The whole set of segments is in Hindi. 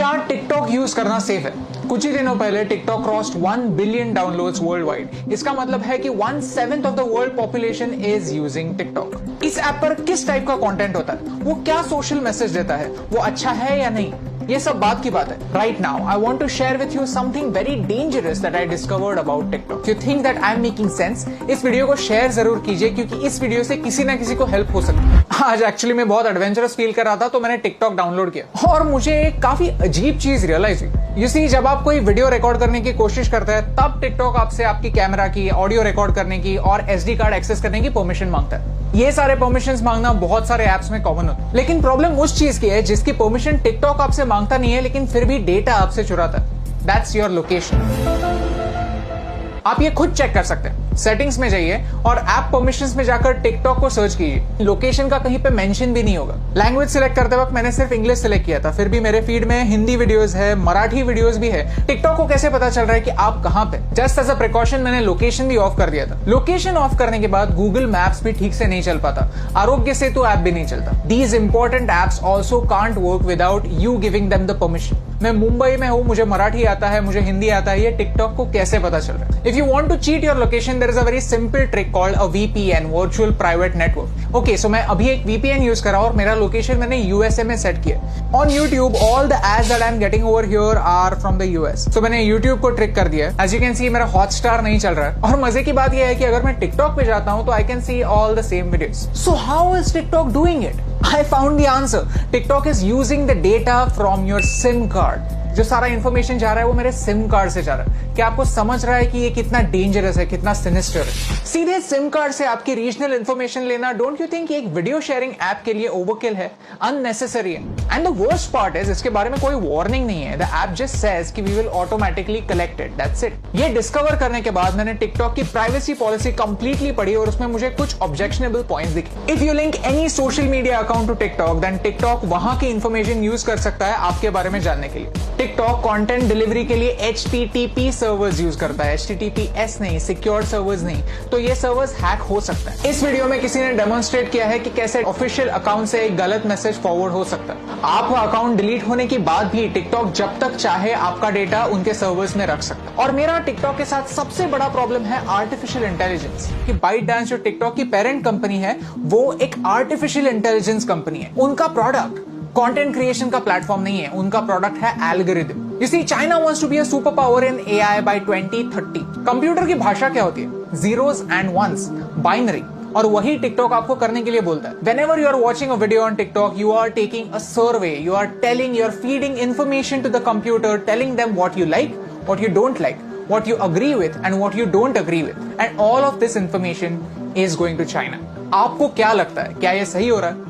क्या टिकटॉक यूज करना सेफ है? कुछ ही दिनों पहले TikTok crossed 1 billion downloads world wide. इसका मतलब है कि 1/7 of the world population is using TikTok. इस ऐप पर किस टाइप का कंटेंट होता है, वो क्या सोशल मैसेज देता है, वो अच्छा है या नहीं, ये सब बात की बात है। Right now I want to share with you something very dangerous that I discovered about TikTok. You think that I am making sense? इस वीडियो को शेयर जरूर कीजिए, क्योंकि इस वीडियो से किसी ना किसी को हेल्प हो सकती है। आज एक्चुअली मैं बहुत एडवेंचरस फील कर रहा था, तो मैंने टिकटॉक डाउनलोड किया और मुझे एक काफी अजीब चीज रियलाइज हुई। यू सी, जब आप कोई वीडियो रिकॉर्ड करने की कोशिश करते हैं, तब टिकटॉक आपसे आपकी कैमरा की, ऑडियो रिकॉर्ड करने की और SD कार्ड एक्सेस करने की परमिशन मांगता है। ये सारे परमिशंस मांगना बहुत सारे ऐप्स में कॉमन होता है, लेकिन प्रॉब्लम उस चीज की है जिसकी परमिशन टिकटॉक आपसे मांगता नहीं है, लेकिन फिर भी डेटा आपसे चुराता है। That's your location. आप ये खुद चेक कर सकते हैं। सेटिंग्स में जाइए और ऐप परमिशंस में जाकर टिकटॉक को सर्च कीजिए। लोकेशन का कहीं पे मेंशन भी नहीं होगा। लैंग्वेज सिलेक्ट करते वक्त मैंने सिर्फ इंग्लिश सिलेक्ट किया था, फिर भी मेरे फीड में हिंदी वीडियोस है, मराठी वीडियोस भी है। टिकटॉक को कैसे पता चल रहा है कि आप कहां पे? जस्ट एज अ प्रिकॉशन मैंने लोकेशन भी ऑफ कर दिया था। लोकेशन ऑफ करने के बाद गूगल मैप्स भी ठीक से नहीं चल पाता, आरोग्य सेतु ऐप भी नहीं चलता। These important apps also can't work without you giving them the permission. मैं मुंबई में हूं, मुझे मराठी आता है, मुझे हिंदी आता है, ये टिकटॉक को कैसे पता चल रहा है? If you want to cheat your location, there is a very simple trick called a VPN, virtual private network. Okay, so मैं अभी एक VPN यूज कर रहा हूं और मेरा लोकेशन मैंने USA में सेट किया। On YouTube all the ads that I am getting over here are from the US। तो मैंने YouTube को ट्रिक कर दिया। एज यू कैन सी मेरा हॉटस्टार नहीं चल रहा है, और मजे की बात यह है कि अगर मैं टिकटॉक पे जाता हूं तो I can see all the same videos. So how is TikTok doing it? I found the answer. TikTok is using the data from your SIM card. जो सारा इंफॉर्मेशन जा रहा है वो मेरे सिम कार्ड से जा रहा है। क्या आपको समझ रहा है कि ये कितना डेंजरस है, कितना सिनिस्टर है? सीधे सिम कार्ड से आपकी रीजनल इंफॉर्मेशन लेना, डोंट यू थिंक एक वीडियो शेयरिंग ऐप के लिए ओवरकिल है, अननेसेसरी है? And the worst part is, इसके बारे में कोई वार्निंग नहीं है। द ऐप जस्ट सेज कि we will automatically collect it, that's it. ये डिस्कवर करने के बाद मैंने टिकटॉक की प्राइवेसी पॉलिसी कंप्लीटली पढ़ी और उसमें मुझे कुछ ऑब्जेक्शनेबल पॉइंट्स दिखे। If you link any social media account to TikTok, then TikTok वहां की इंफॉर्मेशन यूज कर सकता है आपके बारे में जानने के लिए। टिकटॉक कंटेंट डिलीवरी के लिए HTTP सर्वर्स यूज करता है, HTTPS नहीं, सिक्योर सर्वर्स नहीं। तो ये सर्वर्स हैक हो सकता है। इस वीडियो में किसी ने डेमोन्स्ट्रेट किया है कि कैसे ऑफिशियल अकाउंट से एक गलत मैसेज फॉरवर्ड हो सकता है। आपका अकाउंट डिलीट होने के बाद भी टिकटॉक जब तक चाहे आपका डेटा उनके सर्वर्स में रख सकता है। और मेरा टिकटॉक के साथ सबसे बड़ा प्रॉब्लम है आर्टिफिशियल इंटेलिजेंस। कि ByteDance जो टिकटॉक की पेरेंट कंपनी है, वो एक आर्टिफिशियल इंटेलिजेंस कंपनी है। उनका प्रोडक्ट कंटेंट क्रिएशन का प्लेटफॉर्म नहीं है, उनका प्रोडक्ट है algorithm. You see, China wants to be a superpower in AI by 2030. Computer की भाषा क्या होती है? Zeros and ones, binary. और वही टिकटॉक आपको करने के लिए बोलता है। Whenever you are watching a video on TikTok, you are taking a survey. You are feeding information to the computer, telling them what you like, what you don't like, what you agree with, and what you don't agree with. And all of this information is going to China. आपको क्या लगता है? क्या ये सही हो रहा है?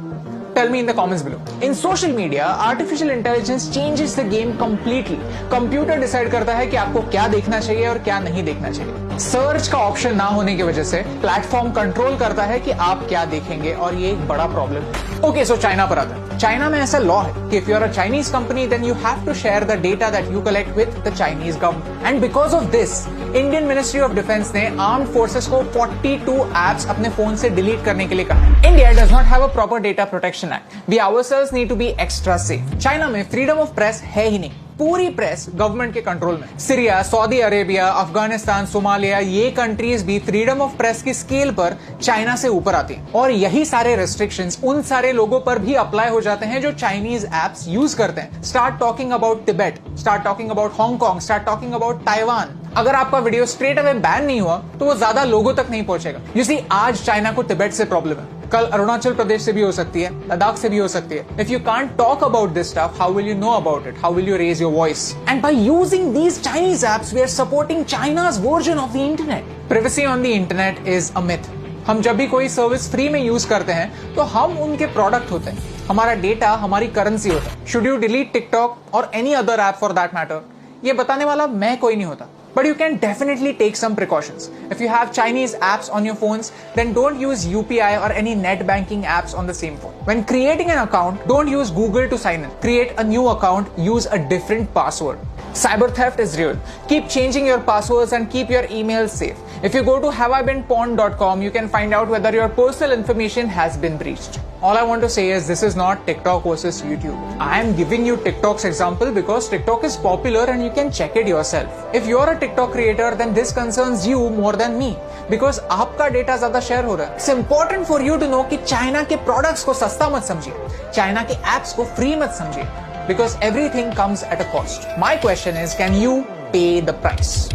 Tell me in the comments below. In social media, artificial intelligence changes the game completely. Computer decide करता है कि आपको क्या देखना चाहिए और क्या नहीं देखना चाहिए। सर्च का ऑप्शन ना होने की वजह से प्लेटफॉर्म कंट्रोल करता है कि आप क्या देखेंगे, और ये एक बड़ा प्रॉब्लम है। ओके, सो चाइना पर आता है। चाइना में ऐसा लॉ है कि if you are a Chinese company, then you have to share the data that you collect with the Chinese government. And because of this, Indian ministry of defence ने आर्म्ड फोर्सेस को 42 एप्स अपने फोन से डिलीट करने के लिए कहा। India does not have a proper data protection act. We ourselves need to be extra safe. China में फ्रीडम ऑफ प्रेस है ही नहीं। पूरी प्रेस गवर्नमेंट के कंट्रोल में। Syria, Saudi Arabia, Afghanistan, Somalia, ये कंट्रीज भी फ्रीडम ऑफ प्रेस की स्केल पर चाइना से ऊपर आती हैं। और यही सारे रेस्ट्रिक्शंस उन सारे लोगों पर भी अप्लाई हो जाते हैं जो चाइनीज एप्स यूज करते हैं। Start talking about Tibet, start talking about Hong Kong, start talking about Taiwan. अगर आपका वीडियो स्ट्रेट अवे बैन नहीं हुआ तो वो ज्यादा लोगों तक नहीं पहुंचेगा। यू सी, आज चाइना को तिब्बत से प्रॉब्लम है, कल अरुणाचल प्रदेश से भी हो सकती है, लद्दाख से भी हो सकती है। If you can't talk about this stuff, how will you know about it? How will you raise your voice? And by using these Chinese apps, we are supporting China's version of the internet. Privacy on the internet is a myth. हम जब भी कोई सर्विस फ्री में यूज करते हैं तो हम उनके प्रोडक्ट होते हैं, हमारा डेटा हमारी करेंसी होता है। शुड यू डिलीट टिकटॉक और any other app for that matter? ये बताने वाला मैं कोई नहीं होता। But you can definitely take some precautions. If you have Chinese apps on your phones, then don't use UPI or any net banking apps on the same phone. When creating an account, don't use Google to sign in. Create a new account, use a different password. Cyber theft is real. Keep changing your passwords and keep your emails safe. If you go to haveibeenpawned.com, you can find out whether your personal information has been breached. All I want to say is this is not TikTok versus YouTube. I am giving you TikTok's example because TikTok is popular and you can check it yourself. If you are a TikTok creator, then this concerns you more than me because आपका डेटा ज्यादा शेयर हो रहा है. It's important for you to know कि चाइना के प्रोडक्ट्स को सस्ता मत समझिए, चाइना के एप्स को फ्री मत समझिए because everything comes at a cost. My question is, can you pay the price?